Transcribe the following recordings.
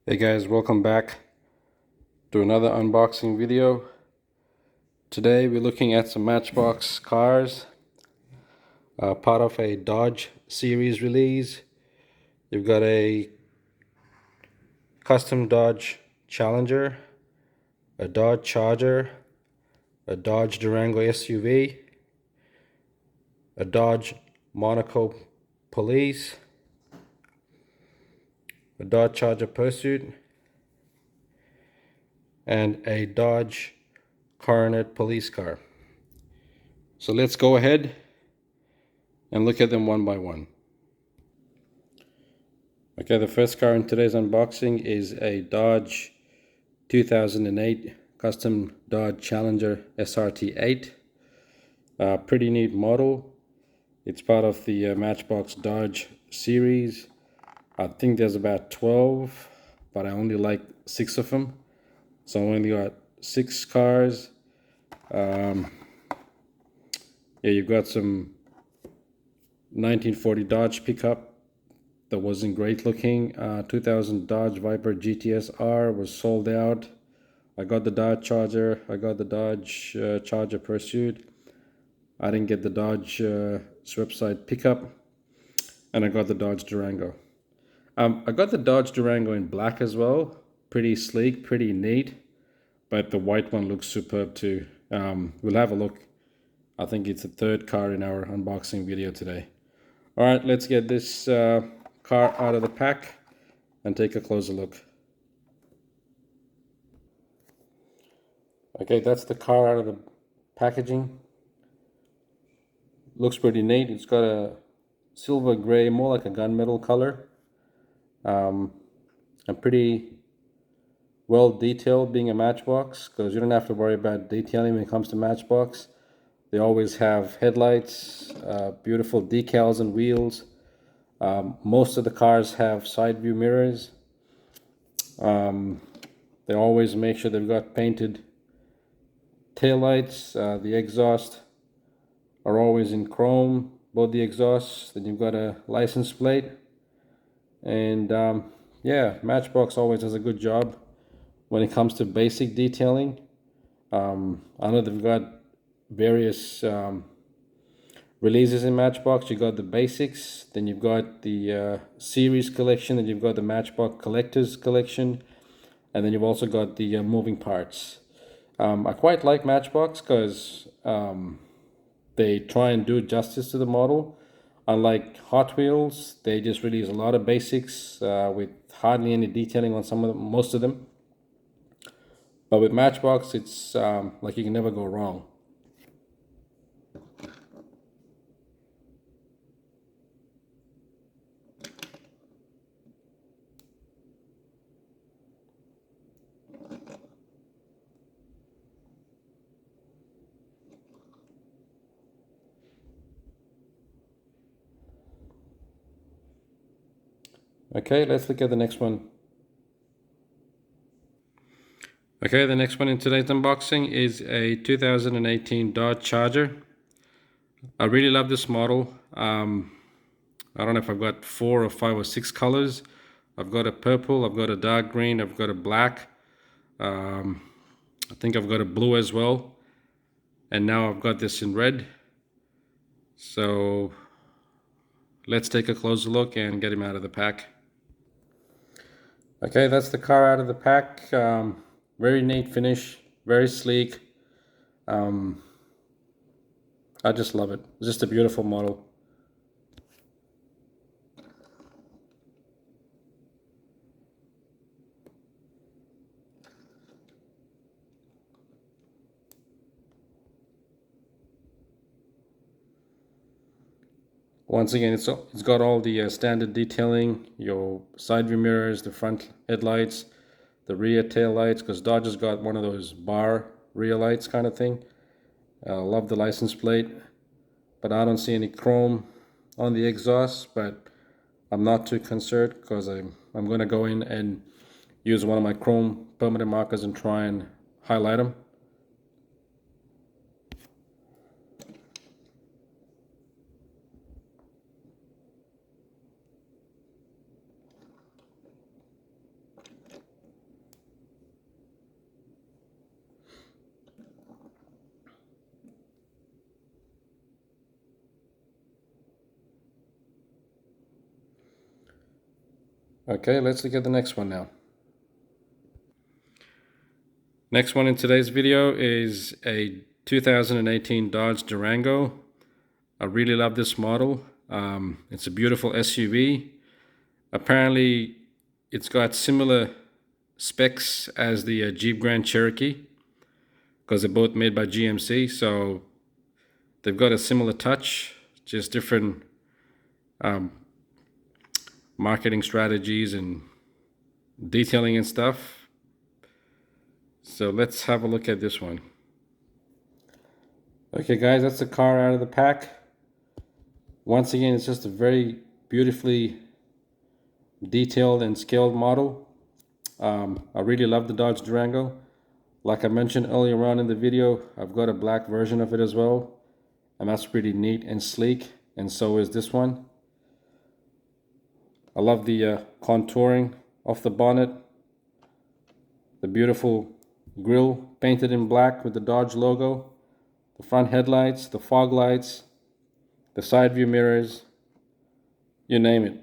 Hey guys, welcome back to another unboxing video. Today we're looking at some Matchbox cars, part of a Dodge series release. You've got a custom Dodge Challenger, a Dodge Charger, a Dodge Durango SUV, a Dodge Monaco Police, a Dodge Charger Pursuit, and a Dodge Coronet police car. So let's go ahead and look at them one by one. Okay, the first car in today's unboxing is a Dodge 2008 custom Dodge Challenger SRT8. Pretty neat model. It's part of the Matchbox Dodge series. I think there's about 12, but I only like 6 of them. So I only got 6 cars. Yeah, you've got some 1940 Dodge pickup that wasn't great looking. 2000 Dodge Viper GTS R was sold out. I got the Dodge Charger. I got the Dodge Charger Pursuit. I didn't get the Dodge Swipeside pickup, and I got the Dodge Durango. I got the Dodge Durango in black as well. Pretty sleek, pretty neat, but the white one looks superb too. We'll have a look. I think it's the third car in our unboxing video today. All right, let's get this car out of the pack and take a closer look. Okay, that's the car out of the packaging. Looks pretty neat. It's got a silver gray, more like a gunmetal color. And pretty well detailed, being a Matchbox, because you don't have to worry about detailing when it comes to Matchbox. They always have headlights, beautiful decals and wheels. Most of the cars have side view mirrors. They always make sure they've got painted taillights. The exhaust are always in chrome, both the exhausts. Then you've got a license plate. And yeah, Matchbox always does a good job when it comes to basic detailing. I know they've got various releases in Matchbox. You got the basics, then you've got the series collection, then you've got the Matchbox collectors collection, and then you've also got the moving parts. I quite like Matchbox because they try and do justice to the model. Unlike Hot Wheels, they just release a lot of basics with hardly any detailing on some of them, most of them. But with Matchbox, it's like you can never go wrong. Okay, let's look at the next one. Okay, the next one in today's unboxing is a 2018 Dodge Charger. I really love this model. I don't know if I've got 4 or 5 or 6 colors. I've got a purple, I've got a dark green, I've got a black. I think I've got a blue as well. And now I've got this in red. So let's take a closer look and get him out of the pack. Okay, that's the car out of the pack. Very neat finish, very sleek. I just love it. It's just a beautiful model. Once again, it's got all the standard detailing, your side view mirrors, the front headlights, the rear tail lights, because Dodge has got one of those bar rear lights kind of thing. Love the license plate, but I don't see any chrome on the exhaust, but I'm not too concerned because I'm going to go in and use one of my chrome permanent markers and try and highlight them. Okay, let's look at the next one now. Next one in today's video is a 2018 Dodge Durango. I really love this model. It's a beautiful SUV. Apparently, it's got similar specs as the Jeep Grand Cherokee because they're both made by GMC. So they've got a similar touch, just different marketing strategies and detailing and stuff. So let's have a look at this one. Okay guys, that's the car out of the pack. Once again, it's just a very beautifully detailed and scaled model. I really love the Dodge Durango. Like I mentioned earlier on in the video, I've got a black version of it as well, and that's pretty neat and sleek, and so is this one. I love the contouring of the bonnet, the beautiful grille painted in black with the Dodge logo, the front headlights, the fog lights, the side view mirrors, you name it.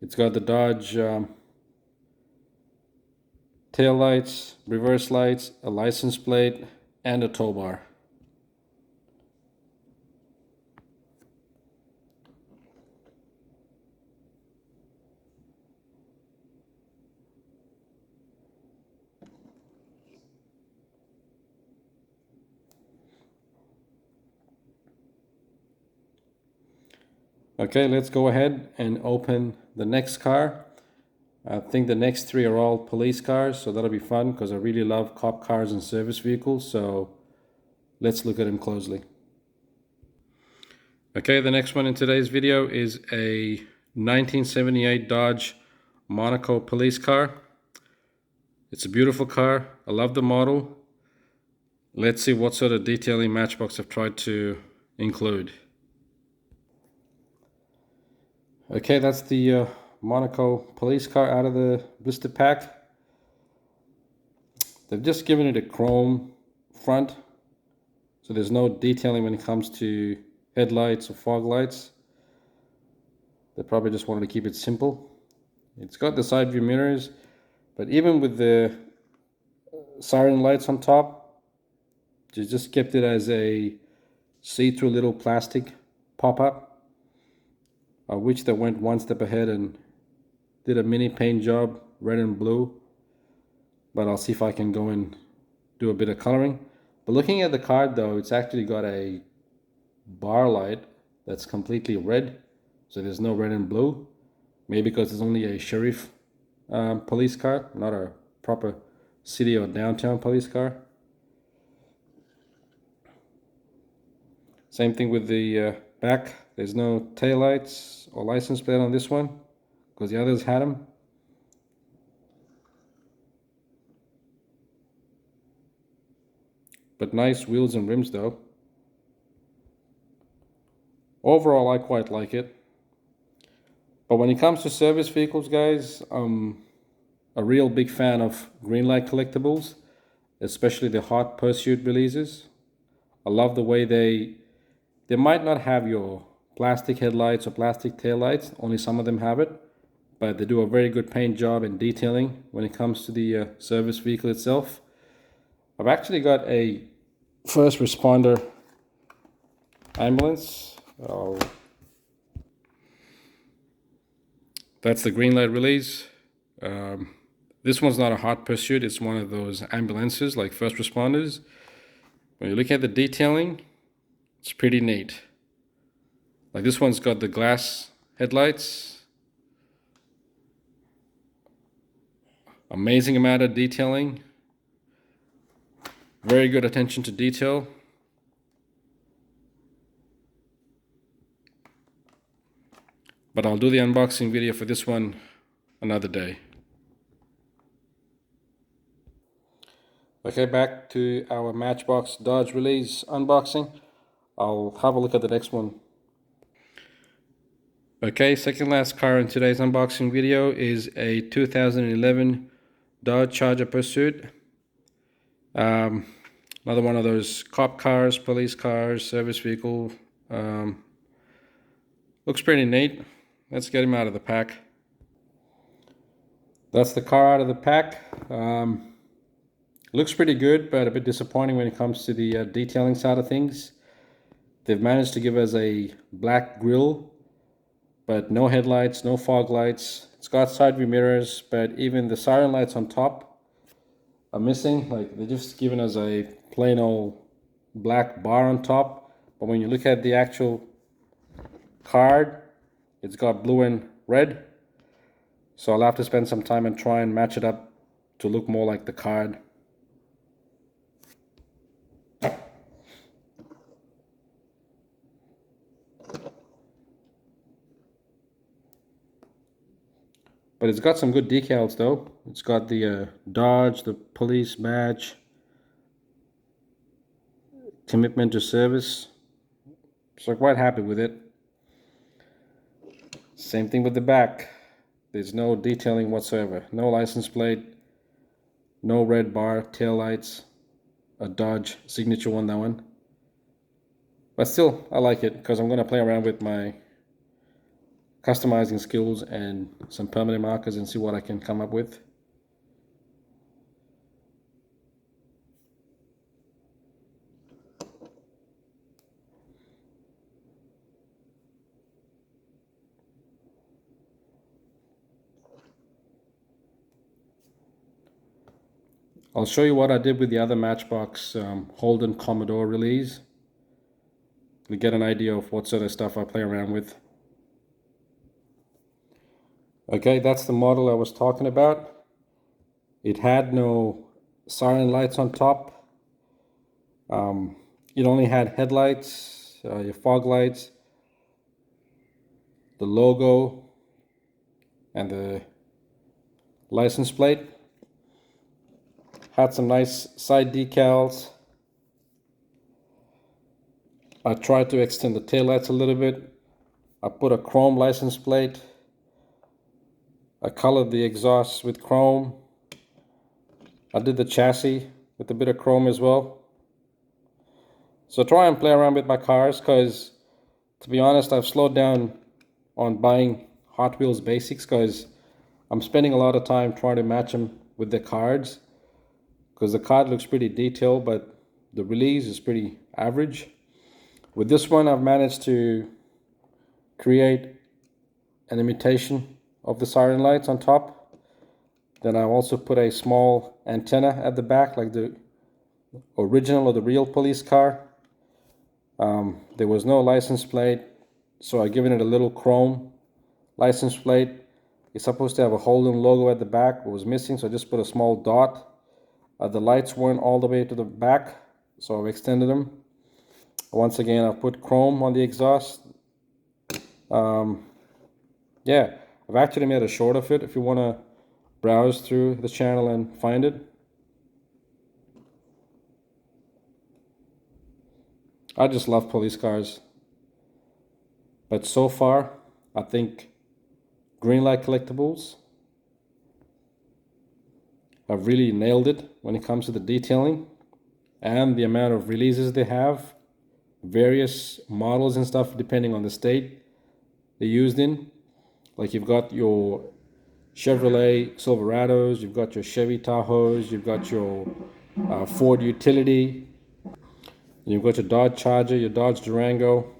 It's got the Dodge tail lights, reverse lights, a license plate, and a tow bar. Okay, let's go ahead and open the next car. I think the next three are all police cars, so that'll be fun because I really love cop cars and service vehicles, so let's look at them closely. Okay, the next one in today's video is a 1978 Dodge Monaco police car. It's a beautiful car. I love the model. Let's see what sort of detailing Matchbox have tried to include. Okay, that's the Monaco police car out of the blister pack. They've just given it a chrome front, so there's no detailing when it comes to headlights or fog lights. They probably just wanted to keep it simple. It's got the side view mirrors, but even with the siren lights on top, they just kept it as a see-through little plastic pop-up. I wish they went one step ahead and did a mini paint job, red and blue, but I'll see if I can go and do a bit of coloring. But looking at the card though, it's actually got a bar light that's completely red, so there's no red and blue. Maybe because it's only a sheriff police car, not a proper city or downtown police car. Same thing with the back. There's no taillights or license plate on this one because the others had them. But nice wheels and rims though. Overall, I quite like it. But when it comes to service vehicles, guys, I'm a real big fan of Greenlight collectibles, especially the Hot Pursuit releases. I love the way they might not have your plastic headlights or plastic taillights, only some of them have it, but they do a very good paint job and detailing when it comes to the service vehicle itself. I've actually got a first responder ambulance. That's the Greenlight release. This one's not a Hot Pursuit, it's one of those ambulances like first responders. When you look at the detailing, it's pretty neat. Like this one's got the glass headlights. Amazing amount of detailing. Very good attention to detail. But I'll do the unboxing video for this one another day. Okay, back to our Matchbox Dodge release unboxing. I'll have a look at the next one. Okay, second last car in today's unboxing video is a 2011 Dodge Charger Pursuit. Another one of those cop cars, police cars, service vehicle. Looks pretty neat. Let's get him out of the pack. That's the car out of the pack. Looks pretty good, but a bit disappointing when it comes to the detailing side of things. They've managed to give us a black grille, but no headlights, no fog lights. It's got side view mirrors, but even the siren lights on top are missing. Like, they're just giving us a plain old black bar on top. But when you look at the actual card, it's got blue and red. So I'll have to spend some time and try and match it up to look more like the card. But it's got some good decals though. It's got the Dodge, the police badge, commitment to service. So I'm quite happy with it. Same thing with the back. There's no detailing whatsoever. No license plate, no red bar, tail lights, a Dodge signature one, that one. But still, I like it because I'm going to play around with my customizing skills and some permanent markers and see what I can come up with. I'll show you what I did with the other Matchbox Holden Commodore release. You get an idea of what sort of stuff I play around with. Okay, that's the model I was talking about. It had no siren lights on top. It only had headlights, your fog lights, the logo, and the license plate. Had some nice side decals. I tried to extend the taillights a little bit. I put a chrome license plate. I colored the exhaust with chrome. I did the chassis with a bit of chrome as well. So try and play around with my cars because, to be honest, I've slowed down on buying Hot Wheels basics because I'm spending a lot of time trying to match them with the cards, because the card looks pretty detailed but the release is pretty average. With this one, I've managed to create an imitation of the siren lights on top. Then I also put a small antenna at the back like the original or the real police car. There was no license plate, so I've given it a little chrome license plate. It's supposed to have a Holden logo at the back, but was missing, so I just put a small dot. The lights weren't all the way to the back, so I've extended them. Once again, I've put chrome on the exhaust. Yeah, I've actually made a short of it if you want to browse through the channel and find it. I just love police cars. But so far, I think Greenlight Collectibles have really nailed it when it comes to the detailing and the amount of releases they have. Various models and stuff depending on the state they're used in. Like, you've got your Chevrolet Silverados, you've got your Chevy Tahoes, you've got your Ford Utility, you've got your Dodge Charger, your Dodge Durango,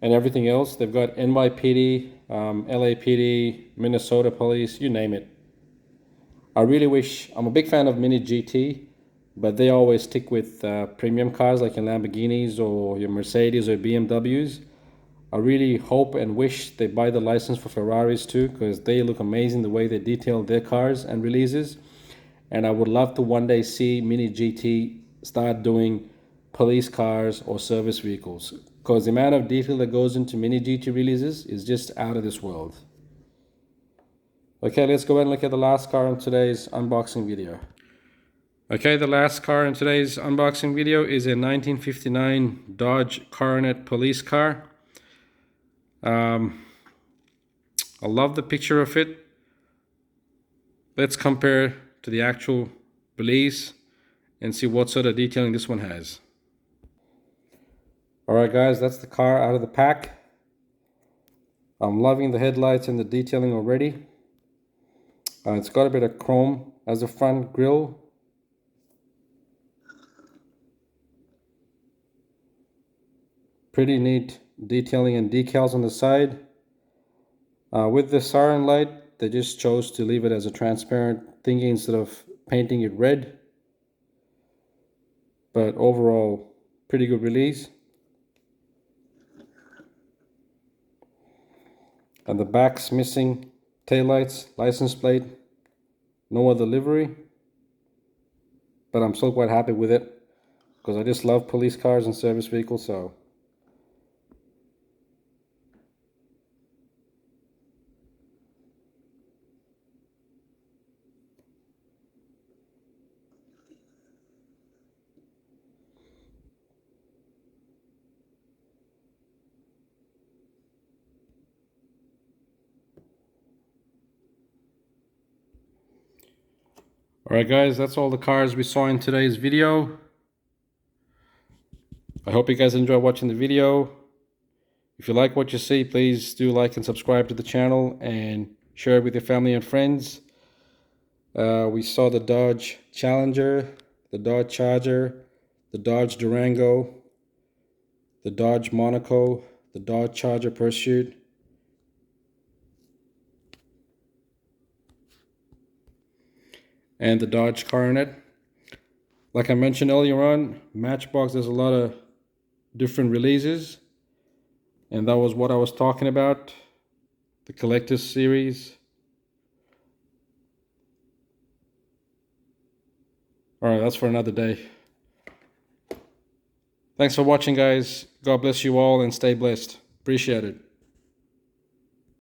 and everything else. They've got NYPD, LAPD, Minnesota Police, you name it. I really wish, I'm a big fan of Mini GT, but they always stick with premium cars like your Lamborghinis or your Mercedes or BMWs. I really hope and wish they buy the license for Ferraris too, because they look amazing the way they detail their cars and releases. And I would love to one day see Mini GT start doing police cars or service vehicles, because the amount of detail that goes into Mini GT releases is just out of this world. Okay, let's go ahead and look at the last car in today's unboxing video. Okay, the last car in today's unboxing video is a 1959 Dodge Coronet police car. I love the picture of it. Let's compare to the actual release and see what sort of detailing this one has. Alright guys, that's the car out of the pack. I'm loving the headlights and the detailing already. It's got a bit of chrome as the front grille. Pretty neat detailing and decals on the side. With the siren light, they just chose to leave it as a transparent thingy instead of painting it red. But overall, pretty good release. And the back's missing taillights, license plate, no other livery. But I'm still quite happy with it because I just love police cars and service vehicles, so. Alright guys, that's all the cars we saw in today's video. I hope you guys enjoy watching the video. If you like what you see, please do like and subscribe to the channel and share it with your family and friends. We saw the Dodge Challenger, the Dodge Charger, the Dodge Durango, the Dodge Monaco, the Dodge Charger Pursuit, and the Dodge Coronet. Like I mentioned earlier on, Matchbox does a lot of different releases, and that was what I was talking about, the Collector's Series. Alright, that's for another day. Thanks for watching, guys. God bless you all and stay blessed. Appreciate it.